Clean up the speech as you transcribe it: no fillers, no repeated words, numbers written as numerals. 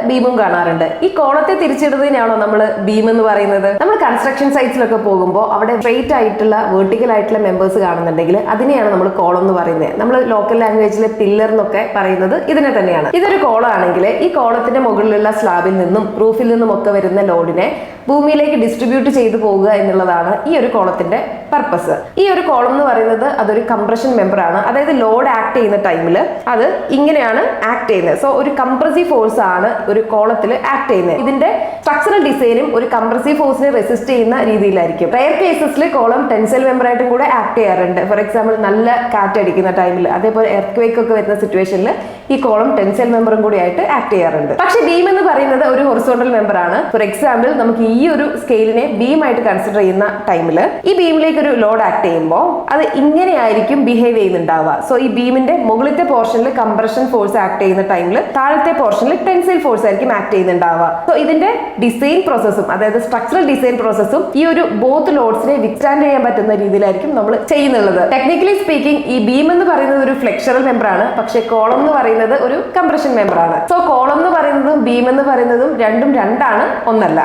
ബീമും കാണാറുണ്ട്. ഈ കോളത്തെ തിരിച്ചിടുന്നതിനാണോ നമ്മൾ ബീം എന്ന് പറയുന്നത്? നമ്മൾ കൺസ്ട്രക്ഷൻ സൈറ്റ്സിലൊക്കെ പോകുമ്പോൾ അവിടെ സ്ട്രെയിറ്റ് ആയിട്ടുള്ള വെർട്ടിക്കൽ ആയിട്ടുള്ള മെമ്പേഴ്സ് കാണുന്നുണ്ടെങ്കിൽ അതിനെയാണ് നമ്മൾ കോളം എന്ന് പറയുന്നത്. നമ്മൾ ലോക്കൽ ലാംഗ്വേജിലെ പില്ലർ എന്നൊക്കെ പറയുന്നത് ഇതിനെ തന്നെയാണ്. ഇതൊരു കോളം ആണെങ്കിൽ ഈ കോളത്തിന്റെ മുകളിലുള്ള സ്ലാബിൽ നിന്നും റൂഫിൽ നിന്നും ഒക്കെ വരുന്ന ലോഡിനെ ഭൂമിയിലേക്ക് ഡിസ്ട്രിബ്യൂട്ട് ചെയ്തു പോകുക എന്നുള്ളതാണ് ഈ ഒരു കോളത്തിന്റെ പർപ്പസ്. ഈ ഒരു കോളം എന്ന് പറയുന്നത് അതൊരു കംപ്രഷൻ മെമ്പർ ആണ്. അതായത് ലോഡ് ആക്ട് ചെയ്യുന്ന ടൈമിൽ അത് ഇങ്ങനെയാണ് ആക്ട് ചെയ്യുന്നത്. സോ ഒരു കംപ്രസീവ് ഫോഴ്സ് ആണ് ഒരു കോളത്തിൽ ആക്ട് ചെയ്യുന്നത്. ഇതിന്റെ സ്ട്രക്ചറൽ ഡിസൈനും ഒരു കംപ്രസീവ് ഫോഴ്സിനെ റെസിസ്റ്റ് ചെയ്യുന്ന രീതിയിലായിരിക്കും. റെയർ കേസസിൽ കോളം ടെൻസൈൽ മെമ്പർ ആയിട്ടും കൂടെ ആക്ട് ചെയ്യാറുണ്ട്. ഫോർ എക്സാമ്പിൾ നല്ല കാറ്റടിക്കുന്ന ടൈമിൽ, അതേപോലെ എർത്ത് ഒക്കെ വരുന്ന സിറ്റുവേഷനിൽ ഈ കോളം ടെൻസൈൽ മെമ്പറും കൂടി ആയിട്ട് ആക്ട് ചെയ്യാറുണ്ട്. പക്ഷേ ബീം എന്ന് പറയുന്നത് ഒരു ഹൊറിസോണ്ടൽ മെമ്പർ ആണ്. ഫോർ എക്സാമ്പിൾ നമുക്ക് ഈ ഒരു സ്കെയിലിനെ ബീം ആയിട്ട് കൺസിഡർ ചെയ്യുന്ന ടൈമിൽ ഈ ബീമിലേക്ക് ഒരു ലോഡ് ആക്ട് ചെയ്യുമ്പോൾ അത് ഇങ്ങനെയായിരിക്കും ബിഹേവ് ചെയ്യുന്നുണ്ടാവുക. സോ ഈ ബീമിന്റെ മുകളിലത്തെ പോർഷനിൽ കംപ്രഷൻ ഫോഴ്സ് ആക്ട് ചെയ്യുന്ന ടൈമിൽ താഴത്തെ പോർഷനിൽ ടെൻസൈൽ ഫോഴ്സ് ആയിരിക്കും ആക്ട് ചെയ്യുന്നുണ്ടാവുക. സോ ഇതിന്റെ ഡിസൈൻ പ്രോസസ്സും, അതായത് സ്ട്രക്ചറൽ ഡിസൈൻ പ്രോസസ്സും ഈ ഒരു ബോത്ത് ലോഡ്സിനെ വിത്ത്സ്റ്റാൻഡ് ചെയ്യാൻ പറ്റുന്ന രീതിയിലായിരിക്കും നമ്മൾ ചെയ്യുന്നുള്ളത്. ടെക്നിക്കലി സ്പീക്കിംഗ് ഈ ബീം എന്ന് പറയുന്നത് ഒരു ഫ്ലെക്ചറൽ മെമ്പർ ആണ്. പക്ഷേ കോളം എന്ന് പറയുന്നത് ഒരു കംപ്രഷൻ മെമ്പർ ആണ്. സോ കോളം എന്ന് പറയുന്നതും ബീം എന്ന് പറയുന്നതും രണ്ടും രണ്ടാണ്, ഒന്നല്ല.